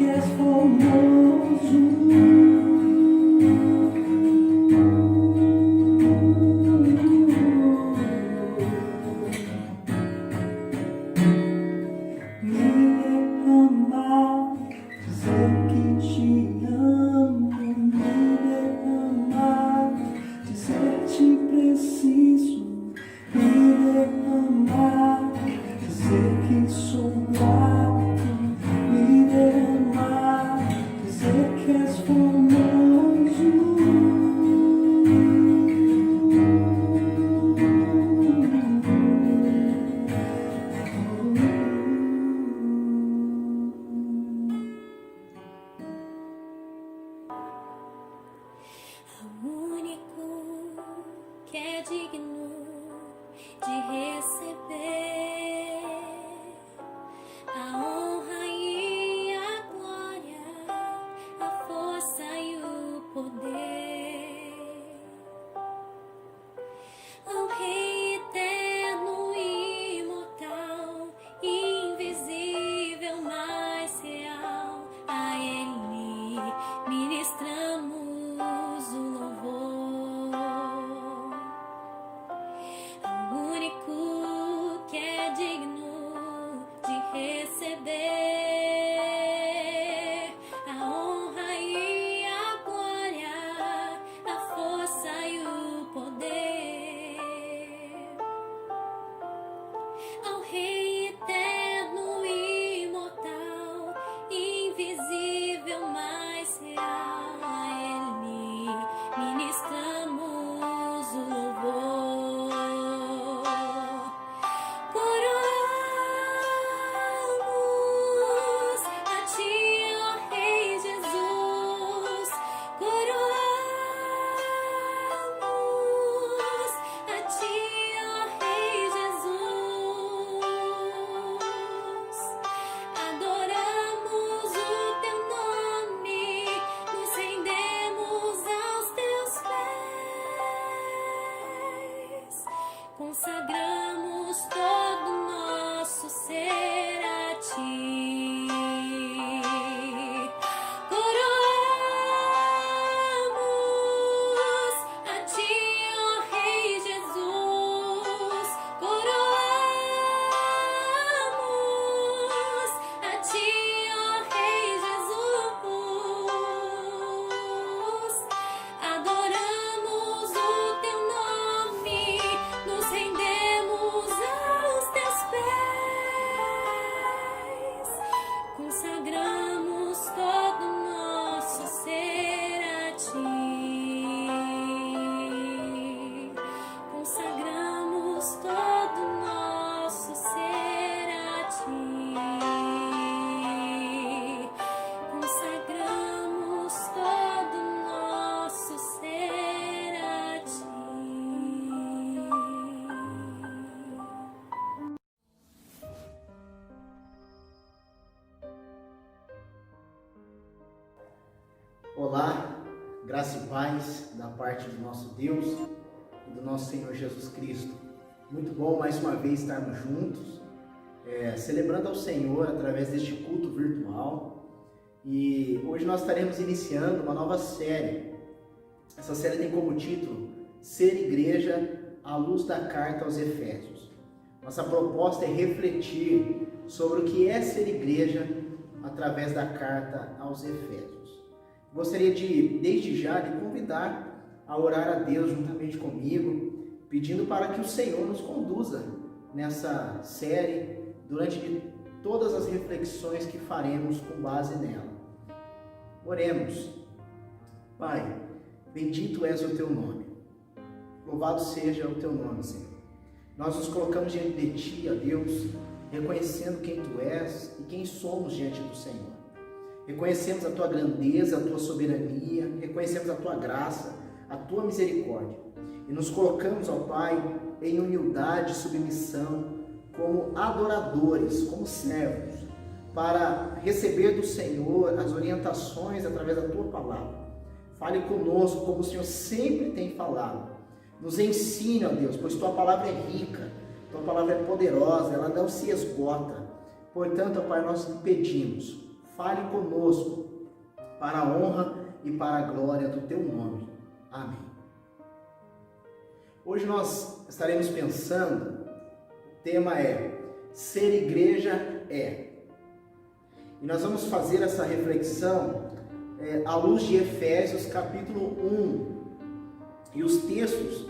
que és formoso. Consagramos todo o nosso ser a ti. Coroamos a ti, ó Rei Jesus. Coroamos a ti, ó Rei Jesus. Adoramos o teu nome, nos rendemos aos teus pés, consagramos todo o nosso ser a ti, consagramos todo o nosso ser a ti, consagramos todo o nosso ser a ti. Olá, graça e paz da parte do nosso Deus e do nosso Senhor Jesus Cristo. Muito bom mais uma vez estarmos juntos, celebrando ao Senhor através deste culto virtual. E hoje nós estaremos iniciando uma nova série. Essa série tem como título Ser Igreja à Luz da Carta aos Efésios. Nossa proposta é refletir sobre o que é ser igreja através da carta aos Efésios. Gostaria de, desde já, lhe convidar a orar a Deus juntamente comigo, pedindo para que o Senhor nos conduza nessa série durante todas as reflexões que faremos com base nela. Oremos. Pai, bendito és o teu nome. Louvado seja o teu nome, Senhor. Nós nos colocamos diante de ti, ó Deus, reconhecendo quem tu és e quem somos diante do Senhor. Reconhecemos a tua grandeza, a tua soberania, reconhecemos a tua graça, a tua misericórdia. E nos colocamos, ó Pai, em humildade e submissão, como adoradores, como servos, para receber do Senhor as orientações através da tua palavra. Fale conosco como o Senhor sempre tem falado. Nos ensine, ó Deus, pois tua palavra é rica, tua palavra é poderosa, ela não se esgota. Portanto, ó Pai, nós te pedimos, fale conosco, para a honra e para a glória do teu nome. Amém. Hoje nós estaremos pensando, o tema é Ser Igreja é. E nós vamos fazer essa reflexão à luz de Efésios capítulo 1. E os textos,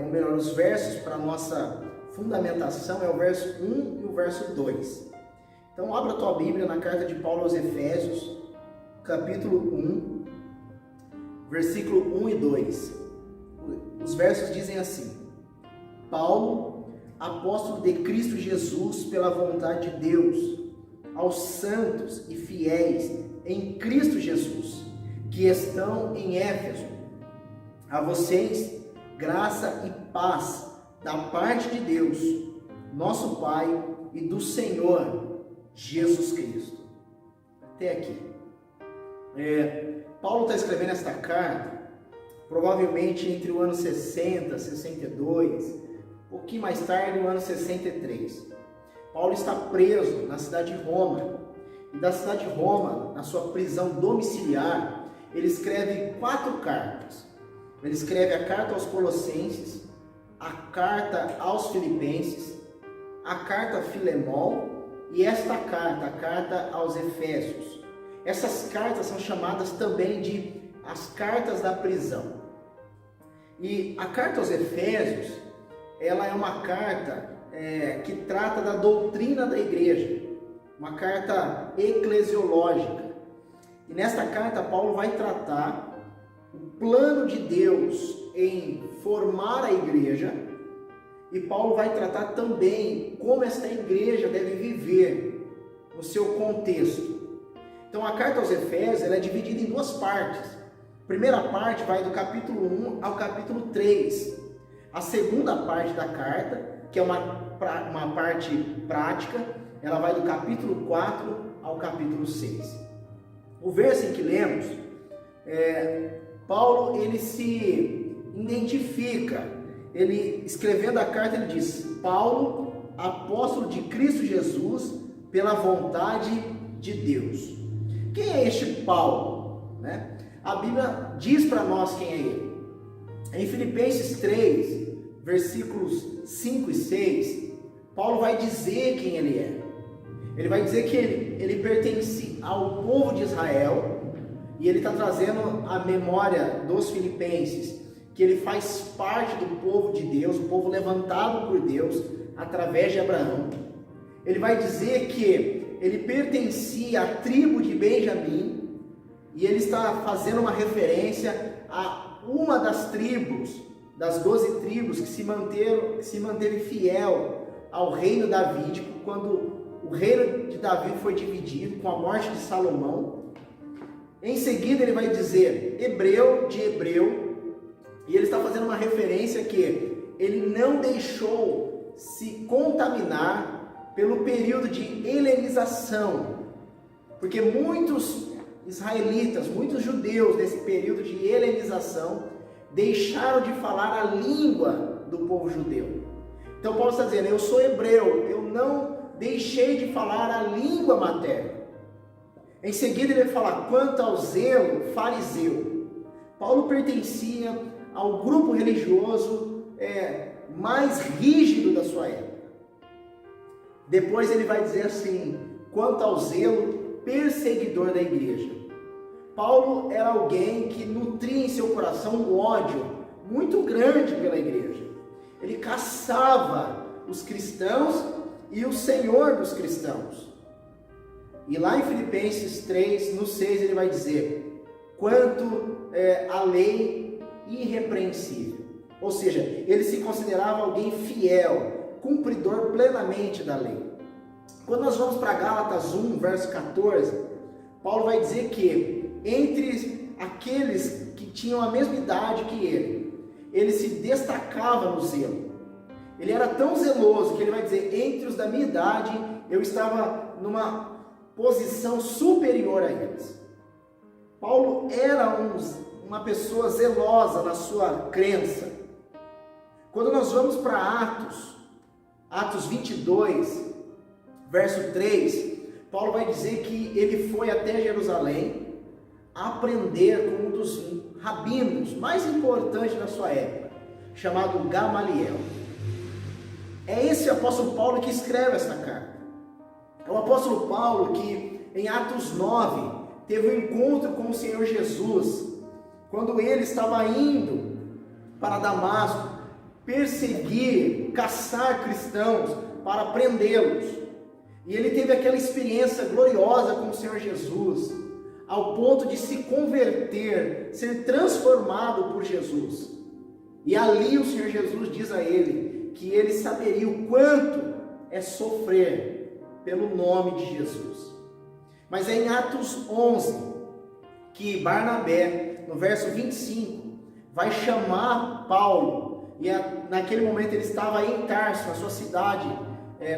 ou melhor, os versos para a nossa fundamentação é o verso 1 e o verso 2. Então abra a tua Bíblia na carta de Paulo aos Efésios, capítulo 1, versículo 1 e 2. Os versos dizem assim: Paulo, apóstolo de Cristo Jesus pela vontade de Deus, aos santos e fiéis em Cristo Jesus, que estão em Éfeso, a vocês graça e paz da parte de Deus, nosso Pai, e do Senhor Jesus Cristo. Até aqui. Paulo está escrevendo esta carta, provavelmente entre o ano 60, 62, um pouquinho mais tarde, no ano 63. Paulo está preso na cidade de Roma, e da cidade de Roma, na sua prisão domiciliar, ele escreve 4 cartas. Ele escreve a carta aos Colossenses, a carta aos Filipenses, a carta a Filemon e esta carta, a carta aos Efésios. Essas cartas são chamadas também de as cartas da prisão. E a carta aos Efésios, ela é uma carta que trata da doutrina da igreja, uma carta eclesiológica. E nesta carta Paulo vai tratar o plano de Deus em formar a igreja, e Paulo vai tratar também como esta igreja deve viver no seu contexto. Então a carta aos Efésios ela é dividida em 2 partes. A primeira parte vai do capítulo 1 ao capítulo 3. A segunda parte da carta, que é uma parte prática, ela vai do capítulo 4 ao capítulo 6. O verso em que lemos, Paulo ele se identifica, ele escrevendo a carta ele diz: Paulo, apóstolo de Cristo Jesus pela vontade de Deus. Quem é este Paulo? A Bíblia diz para nós quem é ele. Em Filipenses 3, versículos 5 e 6, Paulo vai dizer quem ele é. Ele vai dizer que ele pertence ao povo de Israel, e ele está trazendo a memória dos filipenses, que ele faz parte do povo de Deus, o povo levantado por Deus, através de Abraão. Ele vai dizer que ele pertencia à tribo de Benjamim, e ele está fazendo uma referência a uma das tribos, das 12 tribos que se manteve fiel ao reino davídico, quando o reino de Davi foi dividido com a morte de Salomão. Em seguida ele vai dizer hebreu de hebreu, e ele está fazendo uma referência que ele não deixou se contaminar pelo período de helenização, porque muitos israelitas, muitos judeus nesse período de helenização deixaram de falar a língua do povo judeu. Então Paulo está dizendo: eu sou hebreu, eu não deixei de falar a língua materna. Em seguida ele vai falar quanto ao zelo fariseu. Paulo pertencia ao grupo religioso mais rígido da sua época. Depois ele vai dizer assim, quanto ao zelo perseguidor da igreja. Paulo era alguém que nutria em seu coração um ódio muito grande pela igreja. Ele caçava os cristãos e o Senhor dos cristãos. E lá em Filipenses 3, no 6, ele vai dizer, quanto à lei irrepreensível. Ou seja, ele se considerava alguém fiel, cumpridor plenamente da lei. Quando nós vamos para Gálatas 1, verso 14, Paulo vai dizer que entre aqueles que tinham a mesma idade que ele se destacava no zelo. Ele era tão zeloso que ele vai dizer, entre os da minha idade, eu estava numa posição superior a eles. Paulo era uma pessoa zelosa na sua crença. Quando nós vamos para Atos 22, verso 3, Paulo vai dizer que ele foi até Jerusalém aprender com um dos rabinos mais importantes da sua época, chamado Gamaliel. É esse apóstolo Paulo que escreve essa carta. É o apóstolo Paulo que, em Atos 9, teve um encontro com o Senhor Jesus, quando ele estava indo para Damasco perseguir, caçar cristãos para prendê-los. E ele teve aquela experiência gloriosa com o Senhor Jesus, ao ponto de se converter, ser transformado por Jesus. E ali o Senhor Jesus diz a ele que ele saberia o quanto é sofrer pelo nome de Jesus. Mas é em Atos 11 que Barnabé, no verso 25, vai chamar Paulo. E naquele momento ele estava em Tarso, na sua cidade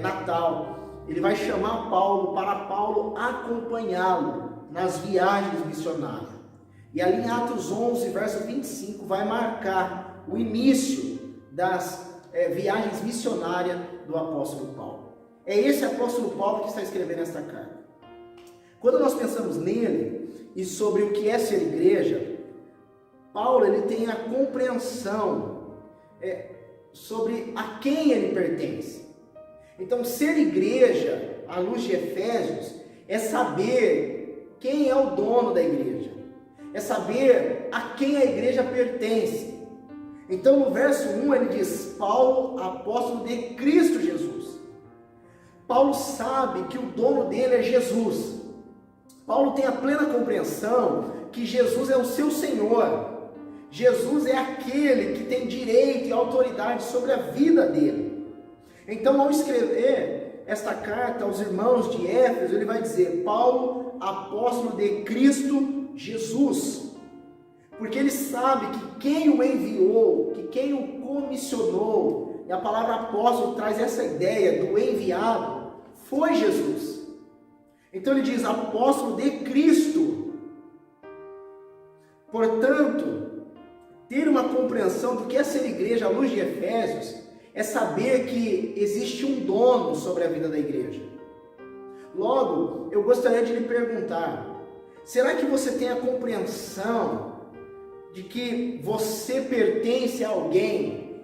natal. Ele vai chamar Paulo para Paulo acompanhá-lo nas viagens missionárias. E ali em Atos 11, verso 25, vai marcar o início das viagens missionárias do apóstolo Paulo. É esse apóstolo Paulo que está escrevendo esta carta. Quando nós pensamos nele e sobre o que é ser igreja, Paulo ele tem a compreensão sobre a quem ele pertence. Então, ser igreja, à luz de Efésios, é saber quem é o dono da igreja, é saber a quem a igreja pertence. Então, no verso 1 ele diz: Paulo, apóstolo de Cristo Jesus. Paulo sabe que o dono dele é Jesus. Paulo tem a plena compreensão que Jesus é o seu Senhor. Jesus é aquele que tem direito e autoridade sobre a vida dele. Então, ao escrever esta carta aos irmãos de Éfeso, ele vai dizer: Paulo, apóstolo de Cristo Jesus. Porque ele sabe que quem o enviou, que quem o comissionou, e a palavra apóstolo traz essa ideia do enviado, foi Jesus. Então ele diz: apóstolo de Cristo. Portanto, ter uma compreensão do que é ser igreja à luz de Efésios é saber que existe um dono sobre a vida da igreja. Logo, eu gostaria de lhe perguntar: será que você tem a compreensão de que você pertence a alguém?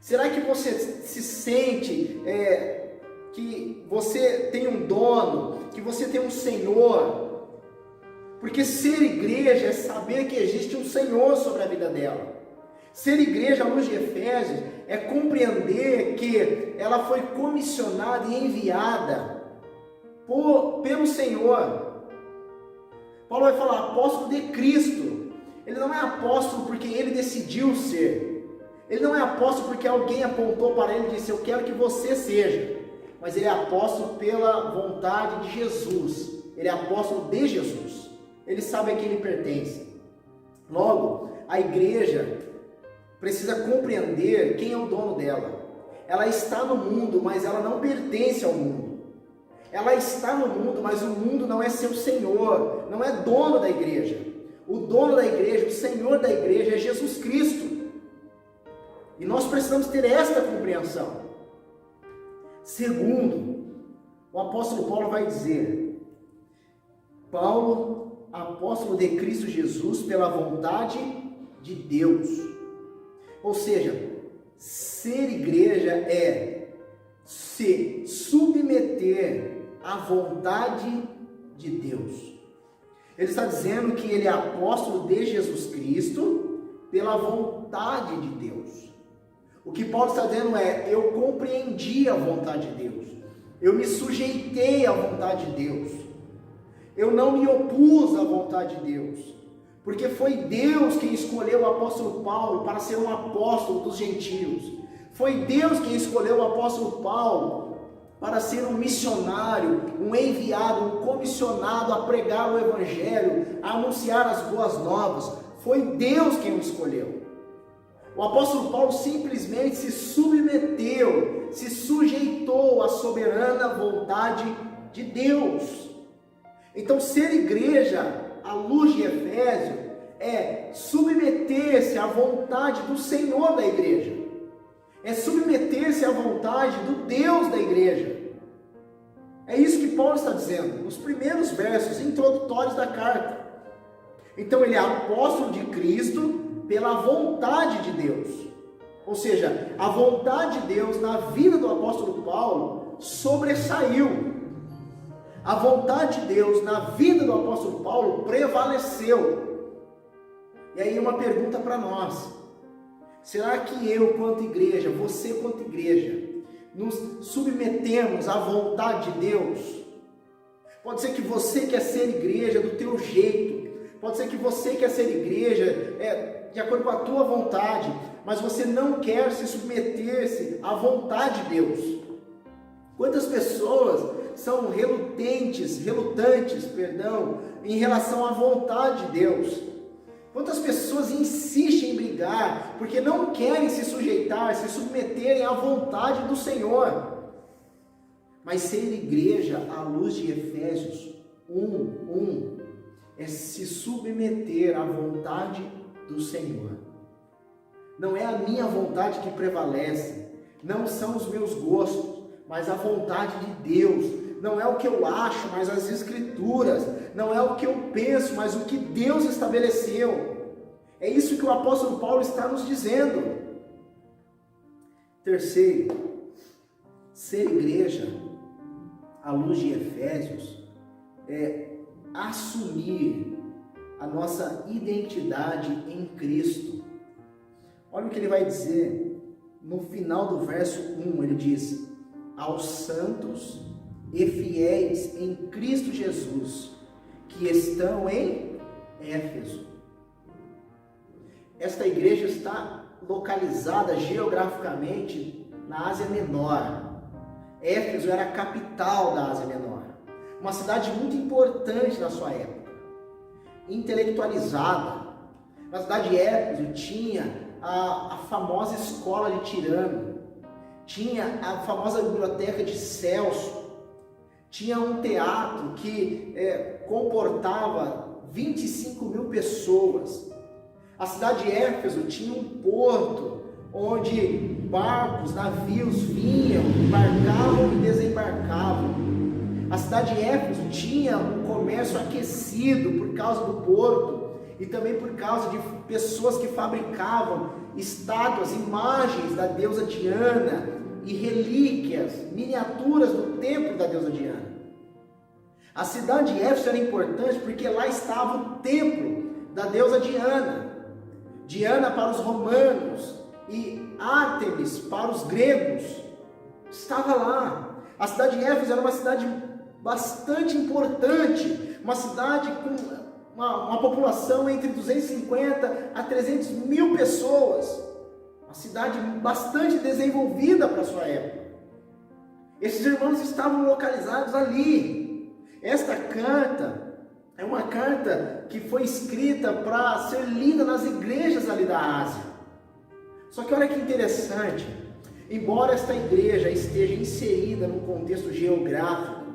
Será que você se sente que você tem um dono, que você tem um Senhor? Porque ser igreja é saber que existe um Senhor sobre a vida dela. Ser igreja à luz de Efésios é compreender que ela foi comissionada e enviada pelo Senhor. Paulo vai falar apóstolo de Cristo. Ele não é apóstolo porque ele decidiu ser. Ele não é apóstolo porque alguém apontou para ele e disse: eu quero que você seja. Mas ele é apóstolo pela vontade de Jesus. Ele é apóstolo de Jesus. Ele sabe a quem ele pertence. Logo, a igreja precisa compreender quem é o dono dela. Ela está no mundo, mas ela não pertence ao mundo. Ela está no mundo, mas o mundo não é seu Senhor, não é dono da igreja. O dono da igreja, o Senhor da igreja é Jesus Cristo. E nós precisamos ter esta compreensão. Segundo, o apóstolo Paulo vai dizer: Paulo, apóstolo de Cristo Jesus, pela vontade de Deus. Ou seja, ser igreja é se submeter à vontade de Deus. Ele está dizendo que ele é apóstolo de Jesus Cristo pela vontade de Deus. O que Paulo está dizendo é: eu compreendi a vontade de Deus, eu me sujeitei à vontade de Deus, eu não me opus à vontade de Deus, porque foi Deus quem escolheu o apóstolo Paulo para ser um apóstolo dos gentios. Foi Deus quem escolheu o apóstolo Paulo para ser um missionário, um enviado, um comissionado a pregar o evangelho, a anunciar as boas novas. Foi Deus quem o escolheu. O apóstolo Paulo simplesmente se submeteu, se sujeitou à soberana vontade de Deus. Então, ser igreja à luz de Efésios é submeter-se à vontade do Senhor da igreja, é submeter-se à vontade do Deus da igreja. É isso que Paulo está dizendo, nos primeiros versos introdutórios da carta. Então ele é apóstolo de Cristo pela vontade de Deus. Ou seja, a vontade de Deus na vida do apóstolo Paulo sobressaiu. A vontade de Deus na vida do apóstolo Paulo prevaleceu. E aí uma pergunta para nós: será que eu, quanto igreja, você, quanto igreja, nos submetemos à vontade de Deus? Pode ser que você quer ser igreja do teu jeito, pode ser que você quer ser igreja de acordo com a tua vontade, mas você não quer se submeter-se à vontade de Deus. Quantas pessoas são relutantes, em relação à vontade de Deus? Quantas pessoas insistem em brigar porque não querem se sujeitar, se submeterem à vontade do Senhor? Mas ser igreja à luz de Efésios 1:1 é se submeter à vontade do Senhor. Não é a minha vontade que prevalece, não são os meus gostos, mas a vontade de Deus. Não é o que eu acho, mas as Escrituras. Não é o que eu penso, mas o que Deus estabeleceu. É isso que o apóstolo Paulo está nos dizendo. Terceiro, ser igreja à luz de Efésios é assumir a nossa identidade em Cristo. Olha o que ele vai dizer no final do verso 1, ele diz: aos santos e fiéis em Cristo Jesus, que estão em Éfeso. Esta igreja está localizada geograficamente na Ásia Menor. Éfeso era a capital da Ásia Menor, uma cidade muito importante na sua época, intelectualizada. Na cidade de Éfeso tinha a famosa escola de Tirano, tinha a famosa biblioteca de Celso, tinha um teatro que comportava 25 mil pessoas. A cidade de Éfeso tinha um porto onde barcos, navios vinham, embarcavam e desembarcavam. A cidade de Éfeso tinha um comércio aquecido por causa do porto e também por causa de pessoas que fabricavam estátuas, imagens da deusa Diana e relíquias, miniaturas do templo da deusa Diana. A cidade de Éfeso era importante porque lá estava o templo da deusa Diana. Diana para os romanos e Ártemis para os gregos. Estava lá. A cidade de Éfeso era uma cidade bastante importante, uma cidade com uma população entre 250 a 300 mil pessoas. Uma cidade bastante desenvolvida para a sua época. Esses irmãos estavam localizados ali. Esta carta é uma carta que foi escrita para ser lida nas igrejas ali da Ásia. Só que olha que interessante, embora esta igreja esteja inserida num contexto geográfico,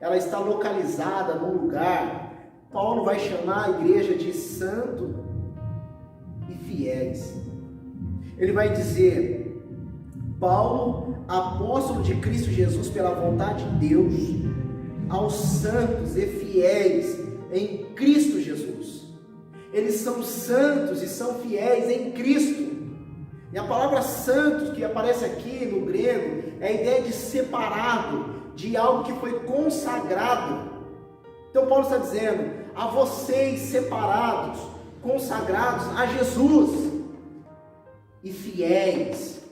ela está localizada num lugar, Paulo vai chamar a igreja de santo e fiéis. Ele vai dizer: Paulo, apóstolo de Cristo Jesus pela vontade de Deus, aos santos e fiéis em Cristo Jesus. Eles são santos e são fiéis em Cristo. E a palavra santos que aparece aqui no grego é a ideia de separado, de algo que foi consagrado. Então Paulo está dizendo: a vocês separados, consagrados a Jesus, e fiéis.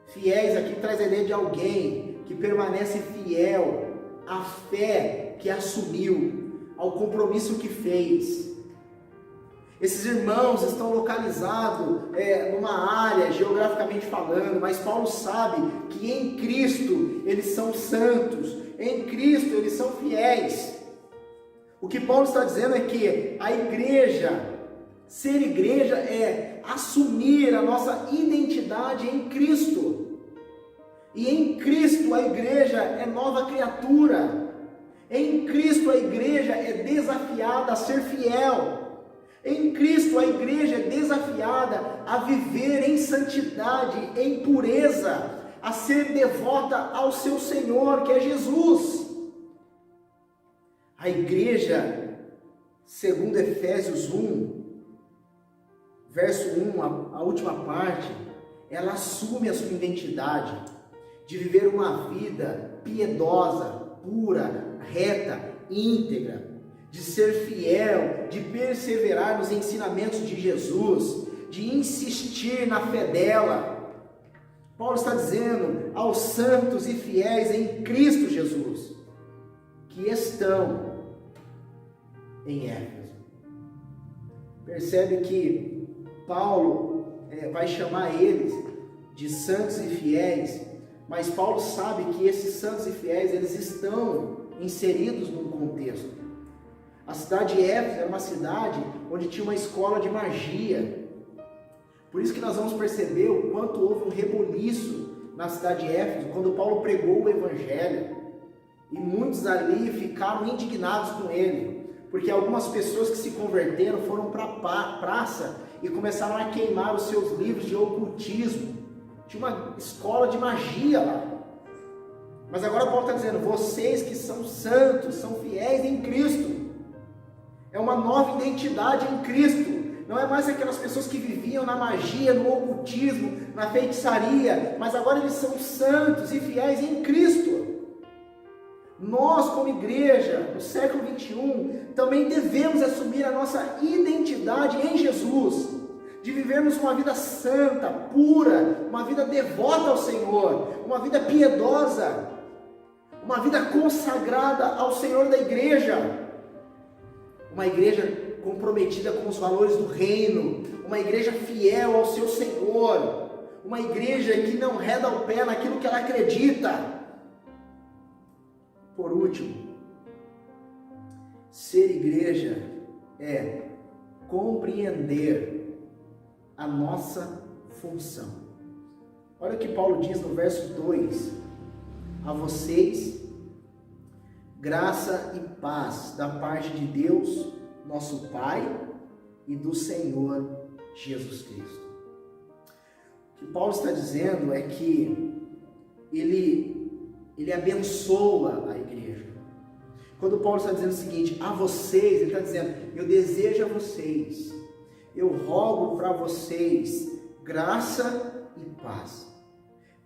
Fiéis aqui traz a ideia de alguém que permanece fiel à fé que assumiu, ao compromisso que fez. Esses irmãos estão localizados numa área, geograficamente falando, mas Paulo sabe que em Cristo eles são santos, em Cristo eles são fiéis. O que Paulo está dizendo é que a igreja, ser igreja é assumir a nossa identidade em Cristo. E em Cristo a igreja é nova criatura. Em Cristo a igreja é desafiada a ser fiel. Em Cristo a igreja é desafiada a viver em santidade, em pureza, a ser devota ao seu Senhor, que é Jesus. A igreja, segundo Efésios 1, verso 1, a última parte, ela assume a sua identidade de viver uma vida piedosa, pura, reta, íntegra, de ser fiel, de perseverar nos ensinamentos de Jesus, de insistir na fé dela. Paulo está dizendo aos santos e fiéis em Cristo Jesus, que estão em Éfeso. Percebe que Paulo vai chamar eles de santos e fiéis, mas Paulo sabe que esses santos e fiéis, eles estão inseridos num contexto. A cidade de Éfeso era uma cidade onde tinha uma escola de magia. Por isso que nós vamos perceber o quanto houve um rebuliço na cidade de Éfeso, quando Paulo pregou o Evangelho. E muitos ali ficaram indignados com ele, porque algumas pessoas que se converteram foram para a praça e começaram a queimar os seus livros de ocultismo. Tinha uma escola de magia lá. Mas agora Paulo está dizendo, vocês que são santos, são fiéis em Cristo. É uma nova identidade em Cristo. Não é mais aquelas pessoas que viviam na magia, no ocultismo, na feitiçaria, mas agora eles são santos e fiéis em Cristo. Nós, como igreja, no século 21, também devemos assumir a nossa identidade em Jesus, de vivermos uma vida santa, pura, uma vida devota ao Senhor, uma vida piedosa, uma vida consagrada ao Senhor da igreja, uma igreja comprometida com os valores do reino, uma igreja fiel ao seu Senhor, uma igreja que não reda o pé naquilo que ela acredita. Por último, ser igreja é compreender a nossa função. Olha o que Paulo diz no verso 2: a vocês, graça e paz da parte de Deus, nosso Pai, e do Senhor Jesus Cristo. O que Paulo está dizendo é que ele abençoa a igreja. Quando Paulo está dizendo o seguinte, a vocês, ele está dizendo, eu desejo a vocês, eu rogo para vocês graça e paz.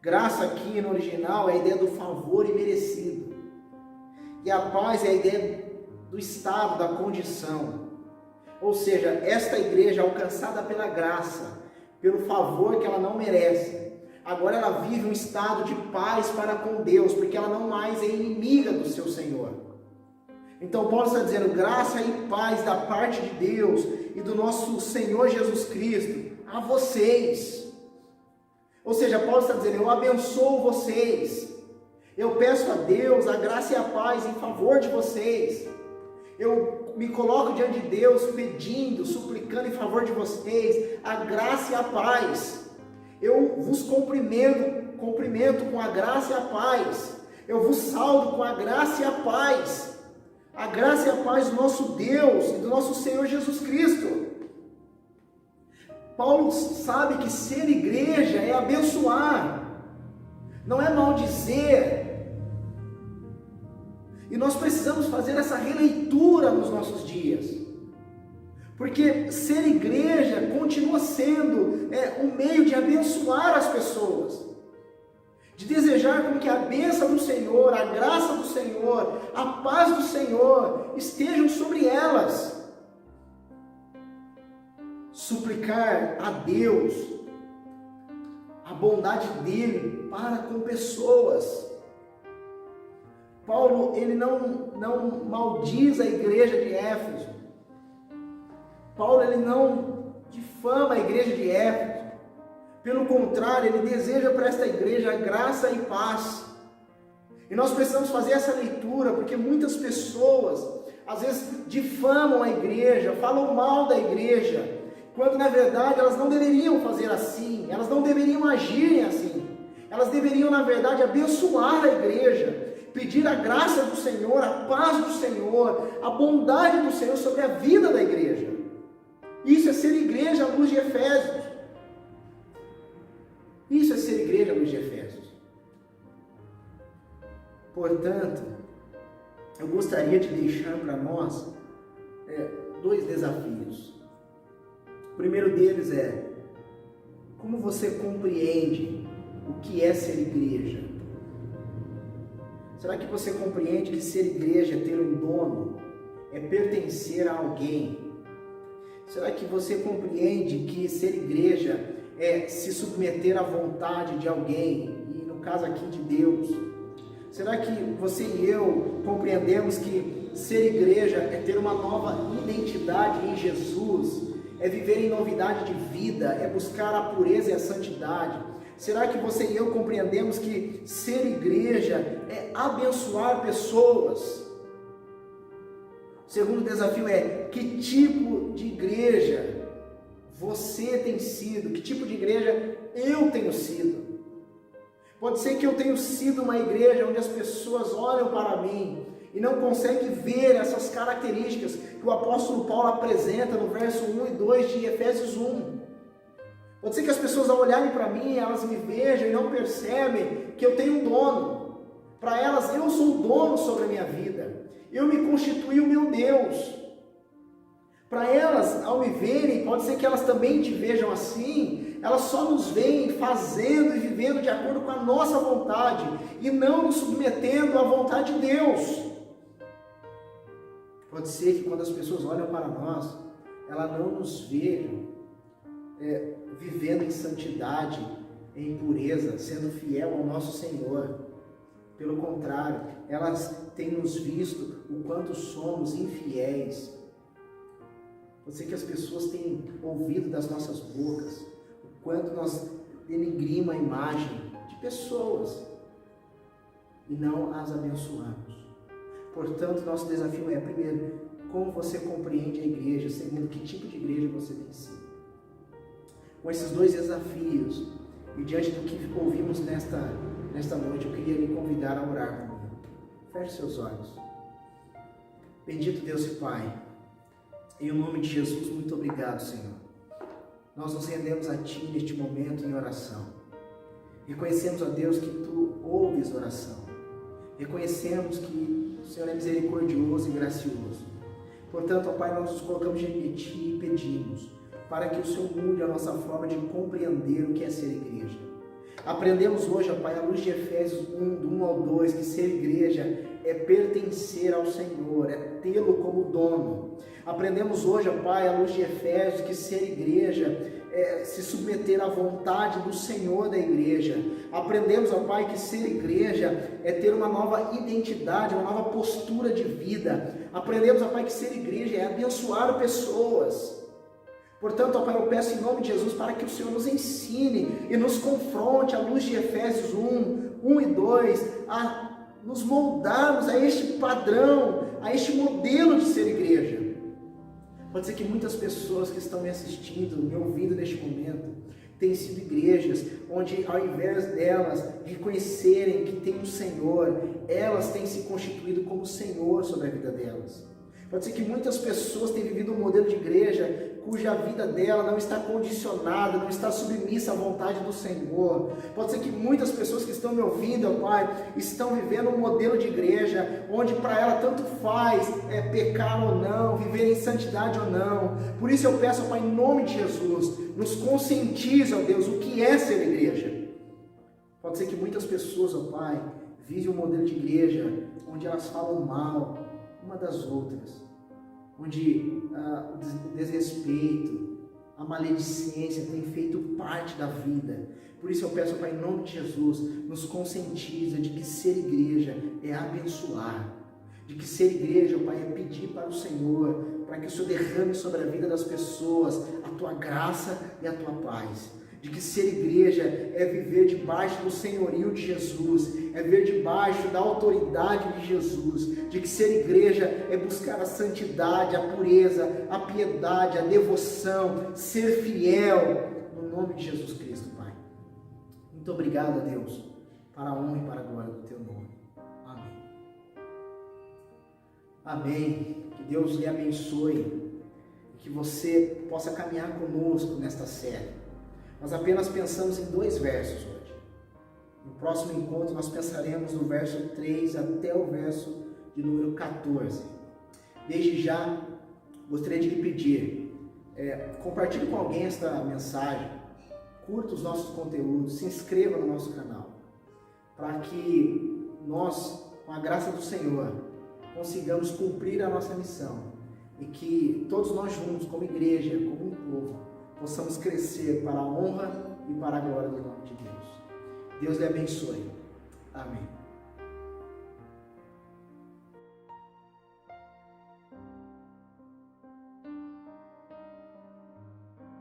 Graça aqui no original é a ideia do favor imerecido. E a paz é a ideia do estado, da condição. Ou seja, esta igreja alcançada pela graça, pelo favor que ela não merece, agora ela vive um estado de paz para com Deus, porque ela não mais é inimiga do seu Senhor. Então Paulo está dizendo, graça e paz da parte de Deus e do nosso Senhor Jesus Cristo a vocês. Ou seja, Paulo está dizendo, eu abençoo vocês, eu peço a Deus a graça e a paz em favor de vocês, eu me coloco diante de Deus pedindo, suplicando em favor de vocês a graça e a paz. Eu vos cumprimento com a graça e a paz. Eu vos saldo com a graça e a paz. A graça e a paz do nosso Deus e do nosso Senhor Jesus Cristo. Paulo sabe que ser igreja é abençoar, não é maldizer. E nós precisamos fazer essa releitura nos nossos dias. Porque ser igreja continua sendo um meio de abençoar as pessoas, de desejar com que a bênção do Senhor, a graça do Senhor, a paz do Senhor estejam sobre elas. Suplicar a Deus a bondade dele para com pessoas. Paulo, ele não maldiz a igreja de Éfeso. Paulo, ele não difama a igreja de Éfeso. Pelo contrário, ele deseja para esta igreja graça e paz. E nós precisamos fazer essa leitura, porque muitas pessoas, às vezes, difamam a igreja, falam mal da igreja, quando na verdade elas não deveriam fazer assim, elas não deveriam agir assim. Elas deveriam, na verdade, abençoar a igreja, pedir a graça do Senhor, a paz do Senhor, a bondade do Senhor sobre a vida da igreja. Isso é ser igreja à luz de Efésios. Isso é ser igreja à luz de Efésios. Portanto, eu gostaria de deixar para nós dois desafios. O primeiro deles é: como você compreende o que é ser igreja? Será que você compreende que ser igreja é ter um dono, é pertencer a alguém? Será que você compreende que ser igreja é se submeter à vontade de alguém, e no caso aqui de Deus? Será que você e eu compreendemos que ser igreja é ter uma nova identidade em Jesus, é viver em novidade de vida, é buscar a pureza e a santidade? Será que você e eu compreendemos que ser igreja é abençoar pessoas? O segundo desafio é: que tipo de igreja você tem sido? Que tipo de igreja eu tenho sido? Pode ser que eu tenha sido uma igreja onde as pessoas olham para mim e não conseguem ver essas características que o apóstolo Paulo apresenta no verso 1 e 2 de Efésios 1. Pode ser que as pessoas, ao olharem para mim, elas me vejam e não percebem que eu tenho um dono. Para elas, eu sou o dono sobre a minha vida. Eu me constituí o meu Deus. Para elas, ao me verem, pode ser que elas também te vejam assim, elas só nos veem fazendo e vivendo de acordo com a nossa vontade e não nos submetendo à vontade de Deus. Pode ser que quando as pessoas olham para nós, elas não nos vejam vivendo em santidade, em pureza, sendo fiel ao nosso Senhor. Pelo contrário, elas têm nos visto o quanto somos infiéis. Pode ser que as pessoas tenham ouvido das nossas bocas o quanto nós denegrimos a imagem de pessoas e não as abençoamos. Portanto, nosso desafio é: primeiro, como você compreende a igreja? Segundo, que tipo de igreja você tem sido? Com esses dois desafios e diante do que ouvimos nesta noite, eu queria lhe convidar a orar comigo. Feche seus olhos. Bendito Deus e Pai, em nome de Jesus, muito obrigado, Senhor. Nós nos rendemos a Ti neste momento em oração. Reconhecemos, ó Deus, que Tu ouves oração. Reconhecemos que o Senhor é misericordioso e gracioso. Portanto, ó Pai, nós nos colocamos diante de Ti e pedimos para que o Senhor mude a nossa forma de compreender o que é ser igreja. Aprendemos hoje, ó Pai, à luz de Efésios 1, do 1 ao 2, que ser igreja é pertencer ao Senhor, é tê-lo como dono. Aprendemos hoje, ó Pai, à luz de Efésios, que ser igreja é se submeter à vontade do Senhor da igreja. Aprendemos, ó Pai, que ser igreja é ter uma nova identidade, uma nova postura de vida. Aprendemos, ó Pai, que ser igreja é abençoar pessoas. Portanto, ó Pai, eu peço em nome de Jesus para que o Senhor nos ensine e nos confronte à luz de Efésios 1 e 2, a nos moldarmos a este padrão, a este modelo de ser igreja. Pode ser que muitas pessoas que estão me assistindo, me ouvindo neste momento, têm sido igrejas onde, ao invés delas reconhecerem que tem um Senhor, elas têm se constituído como Senhor sobre a vida delas. Pode ser que muitas pessoas tenham vivido um modelo de igreja cuja vida dela não está condicionada, não está submissa à vontade do Senhor. Pode ser que muitas pessoas que estão me ouvindo, ó Pai, estão vivendo um modelo de igreja onde para ela tanto faz pecar ou não, viver em santidade ou não. Por isso eu peço, ó Pai, em nome de Jesus, nos conscientize, ó Deus, o que é ser igreja. Pode ser que muitas pessoas, ó Pai, vivem um modelo de igreja onde elas falam mal uma das outras, onde o desrespeito, a maledicência tem feito parte da vida. Por isso eu peço, Pai, em nome de Jesus, nos conscientiza de que ser igreja é abençoar, de que ser igreja, Pai, é pedir para o Senhor, para que o Senhor derrame sobre a vida das pessoas a Tua graça e a Tua paz. De que ser igreja é viver debaixo do senhorio de Jesus, é viver debaixo da autoridade de Jesus, de que ser igreja é buscar a santidade, a pureza, a piedade, a devoção, ser fiel, no nome de Jesus Cristo, Pai. Muito obrigado, a Deus, para a honra e para a glória do Teu nome. Amém. Amém. Que Deus lhe abençoe e que você possa caminhar conosco nesta série. Nós apenas pensamos em 2 versos hoje. No próximo encontro nós pensaremos do verso 3 até o verso de número 14. Desde já, gostaria de lhe pedir, compartilhe com alguém esta mensagem, curta os nossos conteúdos, se inscreva no nosso canal, para que nós, com a graça do Senhor, consigamos cumprir a nossa missão e que todos nós juntos, como igreja, como um povo, possamos crescer para a honra e para a glória do nome de Deus. Deus lhe abençoe. Amém.